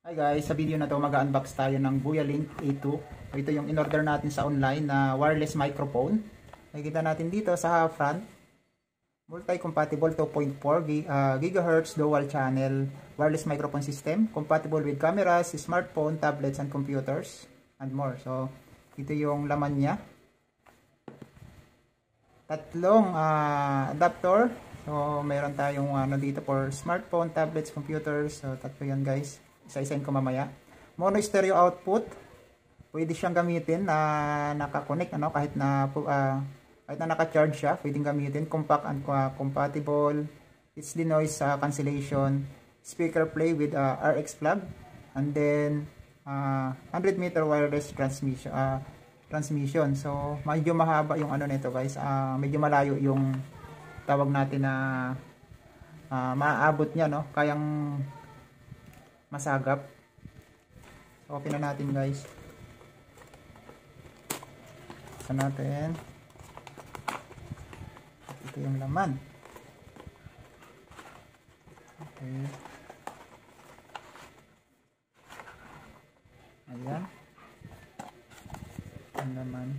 Hi guys, sa video na to mag-unbox tayo ng Voyalink A2. Ito yung in-order natin sa online na wireless microphone. Nakikita natin dito sa front, multi-compatible 2.4 GHz dual channel wireless microphone system, compatible with cameras, smartphone, tablets, and computers, and more. So, ito yung laman niya. Tatlong adapter. So, mayroon tayong dito for smartphone, tablets, computers. So, tatlo yan guys. Isa-isain ko mamaya. Mono stereo output. Pwede siyang gamitin na naka-connect kahit na naka-charge siya, pwedeng gamitin. Compact and compatible. It's the noise cancellation. Speaker play with RX plug. And then 100 meter wireless transmission. So medyo mahaba yung nito guys. Medyo malayo yung tawag natin na maaabot niya, no? Kayang masagap. So, open na natin guys. Buksan natin. Ito yung laman. Okay. Ayan. Ang laman.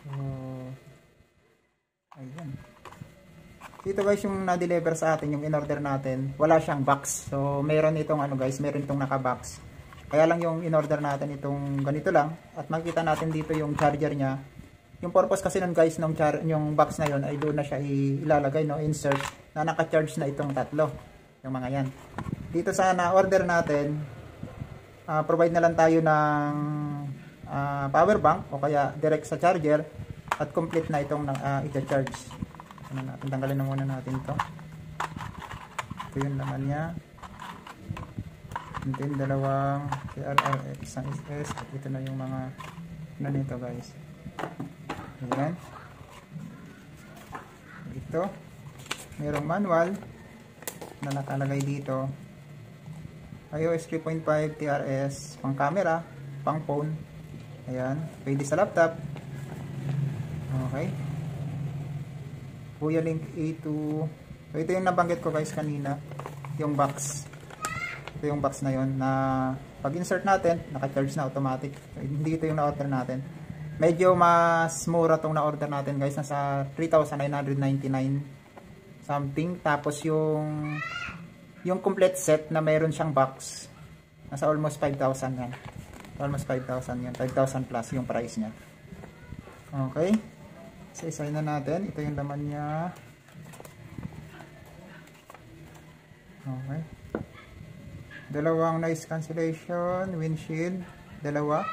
So, ayan. Ito guys yung na-deliver sa atin, yung in-order natin. Wala siyang box. So, meron itong guys, meron itong naka-box. Kaya lang yung in-order natin itong ganito lang. At makita natin dito yung charger niya. Yung purpose kasi nun guys, yung box na yun ay doon na siya ilalagay, no? Insert na naka-charge na itong tatlo. Yung mga yan. Dito sa na-order natin, provide na lang tayo ng power bank o kaya direct sa charger. At complete na itong i-charge. Tanggalin na muna natin to. Ito yung laman niya. And then dalawang TRRX, isang SS. At ito na yung mga nito guys. Ayan. Ito. Mayroong manual na nakalagay dito. iOS 3.5 TRS. Pang camera, pang phone. Ayan. Pwede sa laptop. Okay. Voyalink A2. So, ito yung nabanggit ko guys kanina. Yung box. Ito yung box na yon na pag insert natin, naka-charge na automatic. So, hindi ito yung na-order natin. Medyo mas mura tong na-order natin guys. Nasa 3,999 something. Tapos yung complete set na meron siyang box, nasa almost 5,000 yan. Almost 5,000 yan. 5,000 plus yung price niya. Okay. Isa-isahin na natin. Ito yung laman niya. Okay. Dalawang noise cancellation, windshield. Dalawa.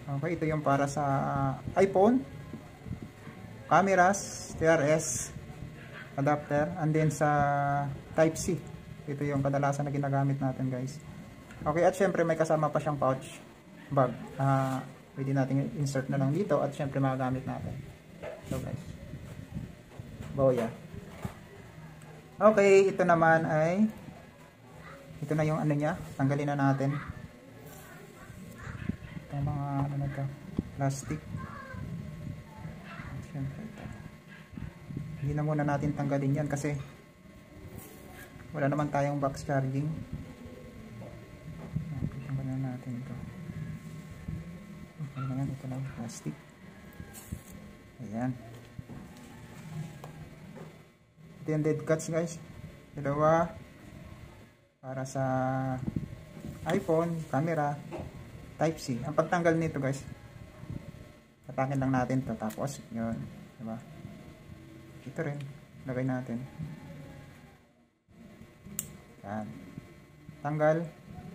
Okay. Ito yung para sa iPhone. Cameras, TRS, adapter. And then sa Type-C. Ito yung kadalasan na ginagamit natin guys. Okay. At syempre may kasama pa siyang pouch bag. Pwede natin insert na lang dito at syempre magagamit natin. So guys. Boya. Okay, ito naman ay ito na yung niya. Tanggalin na natin. Itong mga na ito. Plastic. Syempre ito. Hindi na muna natin tanggalin yan kasi wala naman tayong box charging. Tanggalin na natin ito. Ito lang plastic. Ayan. Ito yung dead cuts guys. Dalawa para sa iPhone, camera, Type-C. Ang pagtanggal nito guys, patakin lang natin to tapos yun, diba? Ito rin lagay natin. Yan. Tanggal,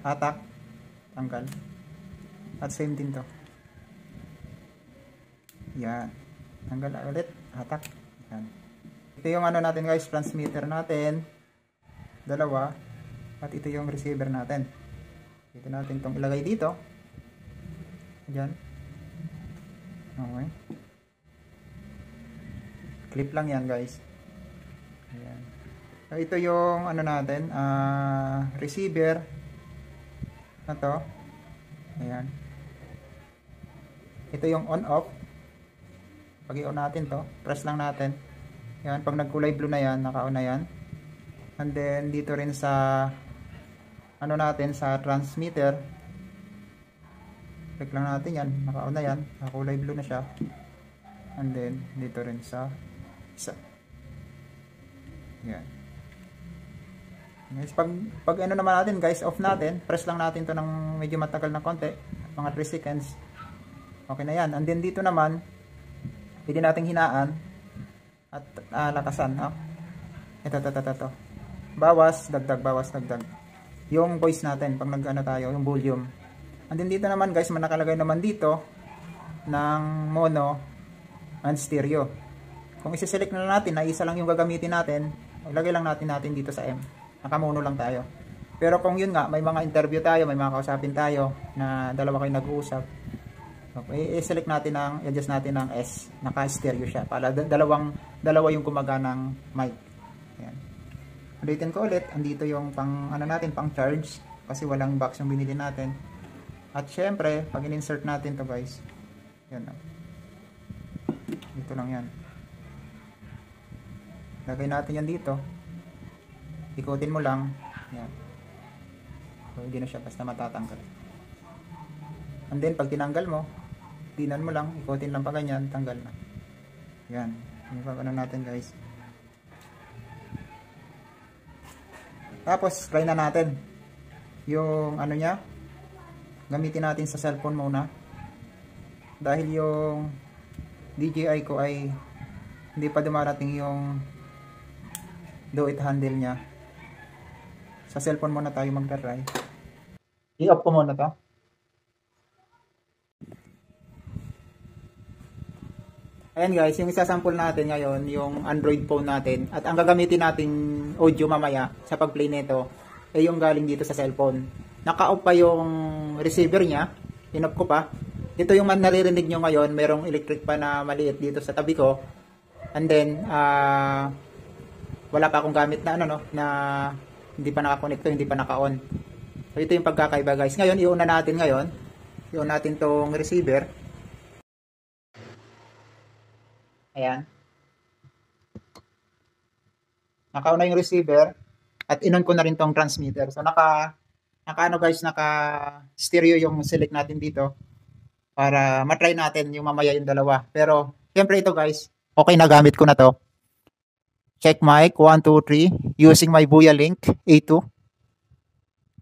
hatak, tanggal. At same din to. Yan. Tanggal ulit. Hatak. Yan. Ito yung natin guys. Transmitter natin. Dalawa. At ito yung receiver natin. Ito natin itong ilagay dito. Yan. Okay. Clip lang yan guys. Ayan. So, ito yung natin. Receiver. Na to. Ayan. Ito yung on-off. Pag i-on natin to, press lang natin. Yan, pag nagkulay blue na yan, naka-on na yan. And then dito rin sa ano natin sa transmitter. Click lang natin yan, naka-on na yan, kulay blue na siya. And then dito rin sa isa. Yan. Guys, pag ano naman natin guys, off natin, press lang natin to ng medyo matagal na konti, mga 3 seconds. Okay na yan. And then dito naman, pwede nating hinaan at lakasan. Ito. Bawas, dagdag. Yung voice natin, pag nag-ano tayo, yung volume. And then dito naman guys, nakalagay naman dito ng mono and stereo. Kung isi-select na natin na isa lang yung gagamitin natin, ilagay lang natin dito sa M. Nakamono lang tayo. Pero kung yun nga, may mga interview tayo, may mga kausapin tayo na dalawa kayo nag-uusap, okay, i-select natin i-adjust natin ng S. Naka-stereo siya. Para dalawa yung gumaganang mic. Ayan. Ulitin ko ulit, andito yung pang charge kasi walang box yung binili natin. At syempre, pag in-insert natin to guys, yan o. Dito lang yan. Lagay natin yan dito. Ikutin mo lang. Yan. So, hindi na siya basta matatanggal. And then, pag tinanggal mo, tinan mo lang, ikutin lang pa ganyan, tanggal na. Yan. Yung pag ano natin guys. Tapos, try na natin. Yung ano niya, gamitin natin sa cellphone muna. Dahil yung DJI ko ay hindi pa dumarating yung do it handle niya. Sa cellphone muna tayo magta-try. I-off ko muna to. Ayan guys, yung isasample natin ngayon, yung Android phone natin. At ang gagamitin nating audio mamaya sa pag-play nito ay yung galing dito sa cellphone. Naka-off pa yung receiver niya. In-off ko pa. Ito yung naririnig nyo ngayon. Merong electric pa na maliit dito sa tabi ko. And then, wala pa akong gamit na na hindi pa nakakonect to, hindi pa naka-on. So, ito yung pagkakaiba guys. Ngayon, iuna natin tong receiver. Ayan. Naka-on na yung receiver. At inon ko na rin tong transmitter. So, naka stereo yung select natin dito para matry natin yung mamaya yung dalawa. Pero siyempre ito guys, okay na, gamit ko na to. Check mic 1 2 3 using my Buya Link A2.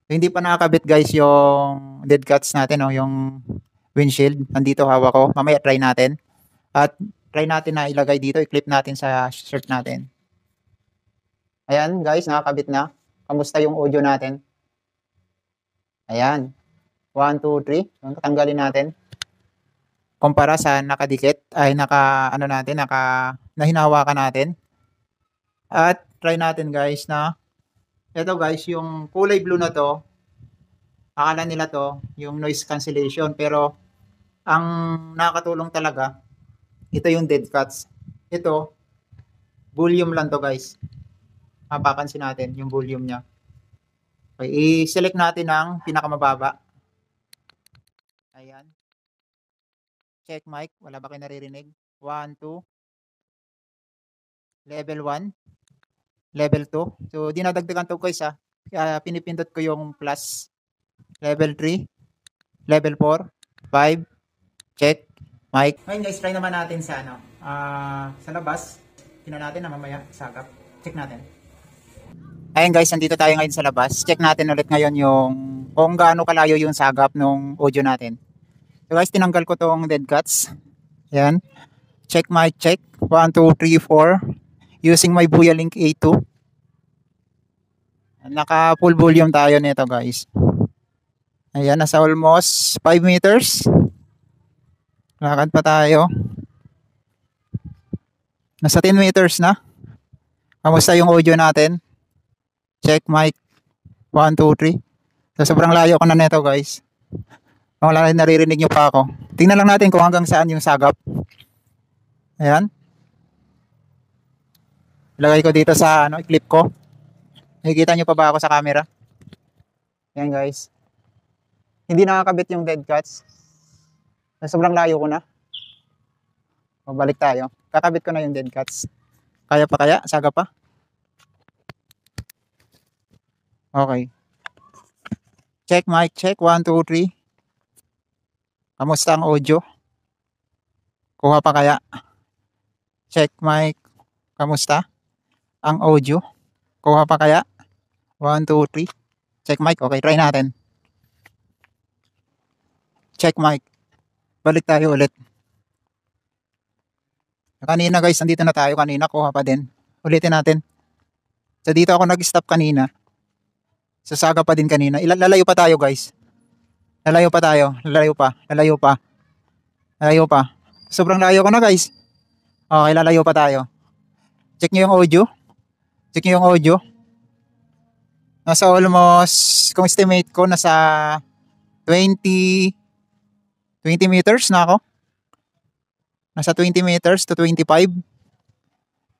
Hindi pa nakakabit guys yung dead cuts natin, yung windshield. Nandito hawak ko. Mamaya try natin. At try natin na ilagay dito, i-clip natin sa shirt natin. Ayan guys, nakakabit na. Kamusta yung audio natin? Ayan. 1, 2, 3. So, tanggalin natin. Kumpara sa nakadikit, ay hinahawakan natin. At try natin guys na, ito guys, yung kulay blue na to, akala nila to, yung noise cancellation. Pero, ang nakakatulong talaga, ito yung dead cuts. Ito, volume lang to guys. Mapapansin natin yung volume niya. Okay, i-select natin ang pinakamababa. Ayan. Check mic. Wala ba kayo naririnig? 1, 2. Level 1. Level 2. So, dinadagdagan to guys ha. Pinipindot ko yung plus. Level 3. Level 4. 5. Check mic. Ngayon guys, try naman natin sa sa labas. Tingnan natin na mamaya sagap. Check natin. Ayan guys, nandito tayo ngayon sa labas. Check natin ulit ngayon yung kung gaano kalayo yung sagap ng audio natin. So guys, tinanggal ko tong dead cuts. Ayan. Check mic, check. 1, 2, 3, 4. Using my Buya Link A2. Naka full volume tayo nito guys. Ayan, nasa almost 5 meters. Lakad pa tayo. Nasa 10 meters na. Kamusta yung audio natin? Check mic 1, 2, 3. So, sobrang layo ko na nito guys. Kung wala na naririnig nyo pa ako. Tingnan lang natin kung hanggang saan yung sagap. Ayan. Ilagay ko dito sa i-clip ko. Nakikita nyo pa ba ako sa camera? Ayan guys. Hindi nakakabit yung dead cuts. Sobrang layo ko na. Balik tayo. Kakabit ko na yung dead cuts. Kaya pa kaya? Saga pa? Okay. Check mic, check. 1, 2, 3. Kamusta ang audio? Kuha pa kaya? Check mic. Kamusta ang audio? Kuha pa kaya? 1, 2, 3. Check mic. Okay, try natin. Check mic. Balik tayo ulit. Kanina guys, nandito na tayo. Kanina, kuha pa din. Ulitin natin. So dito ako nag-stop kanina. Sasaga pa din kanina. Lalayo pa tayo guys. Lalayo pa tayo. Lalayo pa. Lalayo pa. Lalayo pa. Sobrang layo ko na guys. Okay, lalayo pa tayo. Check nyo yung audio. Check nyo yung audio. Nasa almost, kung estimate ko, nasa 20 meters na ako. Nasa 20 meters to 25.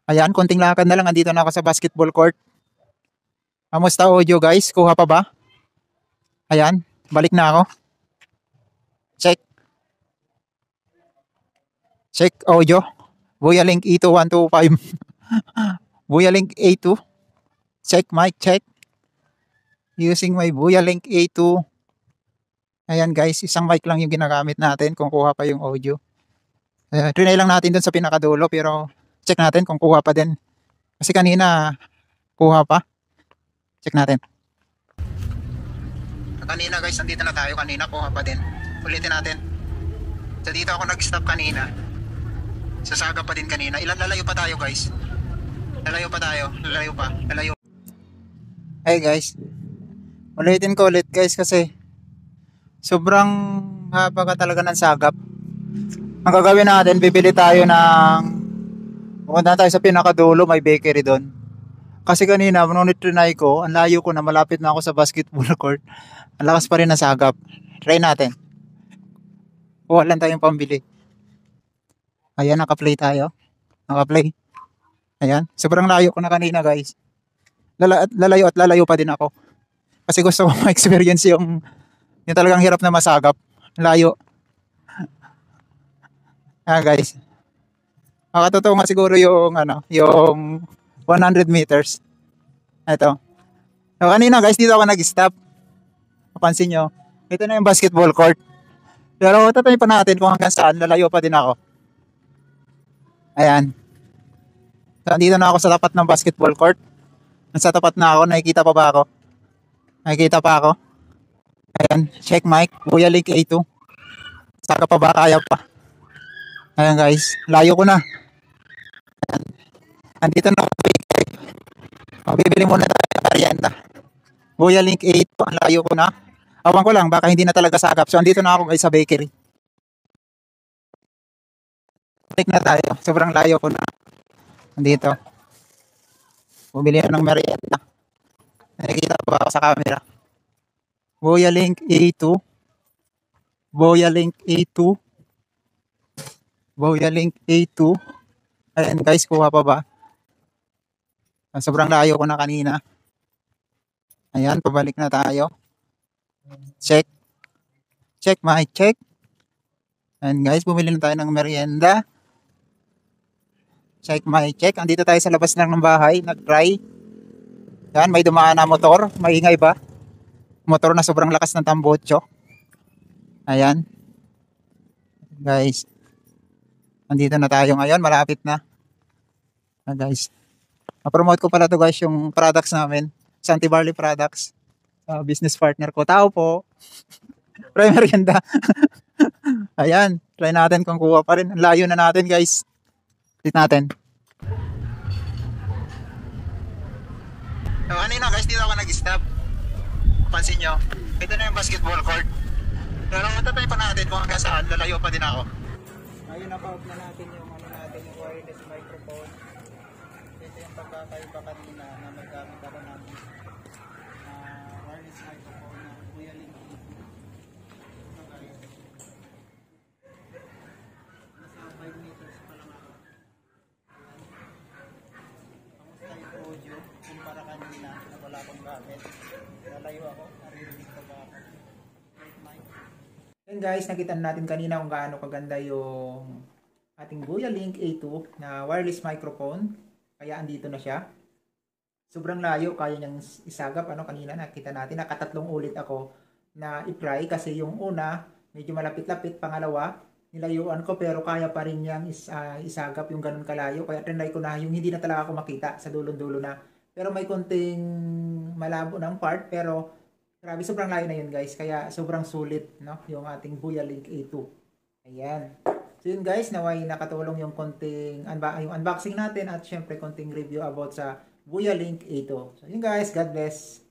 Ayan, konting lakad na lang. Andito na ako sa basketball court. Kamusta audio guys? Kuha pa ba? Ayan, balik na ako. Check. Check audio. Booyalink E2125. Booyalink A2. Check mic, check. Using my Booyalink A2. Ayan guys, isang mic lang yung ginagamit natin kung kuha pa yung audio. Trinay lang natin dun sa pinakadulo pero check natin kung kuha pa din. Kasi kanina kuha pa. Check natin. Kanina guys, nandito na tayo. Kanina kuha pa din. Ulitin natin. So dito ako nag-stop kanina. Sasaga pa din kanina. Lalayo pa tayo guys. Lalayo pa tayo. Lalayo pa. Lalayo. Hey guys. Ulitin ko ulit guys kasi sobrang haba ka talaga ng sagap. Ang gagawin natin, bibili tayo ng, pumunta tayo sa pinakadulo, may bakery doon. Kasi kanina, nung trinay ko, ang layo ko na, malapit na ako sa basketball court. Ang lakas pa rin ng sagap. Try natin. Kuha lang tayong pambili. Ayan, naka-play tayo. Naka-play. Ayan, sobrang layo ko na kanina guys. Lalayo at lalayo pa din ako. Kasi gusto ko ma-experience yung talagang hirap na masagap. Layo. Guys. Makatotoo nga siguro yung yung 100 meters. Ito. So, kanina guys, dito ako nag-stop. Mapansin nyo. Ito na yung basketball court. Pero tatay pa natin kung hanggang saan. Lalayo pa din ako. Ayan. So, dito na ako sa tapat ng basketball court. Nasa tapat na ako. Nakikita pa ba ako? Nakikita pa ako. Ayan. Check mic. Booyalink A2. Saka pa ba? Kaya pa. Ayan guys, layo ko na. Ayan. Andito na ako. Bibili muna tayo ng merienda. Booyalink 8, ang layo ko na. Awan ko lang, baka hindi na talaga sagap. So andito na ako guys sa bakery. Balik na tayo. Sobrang layo ko na. Andito. Bumili na ng merienda. Nakikita ko ako sa camera. Booyalink A2. Booyalink A2. Booyalink A2. Ayan guys, kuha pa ba? Sobrang layo ko na kanina. Ayan, pabalik na tayo. Check. Check mic, check. Ayan guys, bumili na tayo ng merienda. Check mic, check. Andito tayo sa labas lang ng bahay. Nag-try. Ayan, may dumaan na motor. Maingay ba? Motor na sobrang lakas ng tambotso. Ayan. Guys. Andito na tayo ngayon, malapit na. Guys, ma-promote ko pala to guys yung products namin, Santi Barley products. Business partner ko, tao po. Try merienda. Ayan, try natin kung kuha pa rin. Ang layo na natin guys. Tit natin. So, kanina guys, dito ako nag-stop. Pansin nyo, ito na yung basketball court. Pero matatay pa natin kung hanggang saan, lalayo pa din ako. Ayun, naka-off na natin yung yung wireless microphone. Ito yung pagkakaiba kanina na may gamit ako ng wireless microphone na Booyalink A2. Nasa 5 meters pa lang ako. Kamusta yung audio kumpara kanina na wala akong gamit. Lalayo ako, naririnig ko ba ako. Then guys, nakita natin kanina kung gaano kaganda yung ating Booyalink A2 na wireless microphone. Kaya andito na siya. Sobrang layo, kaya niyang isagap. Kanina nakita natin, nakatatlong ulit ako na i-pry kasi yung una medyo malapit-lapit, pangalawa nilayuan ko pero kaya pa rin niyang isagap yung ganun kalayo. Kaya trinay ko na yung hindi na talaga ako makita sa dulong-dulo na. Pero may konting malabo ng part pero grabe sobrang layo na yun guys. Kaya sobrang sulit no yung ating Buya Link A2. Ayan. So yun guys, naway nakatulong yung konting yung unboxing natin at syempre konting review about sa Buya Link A2. So yun guys, God bless.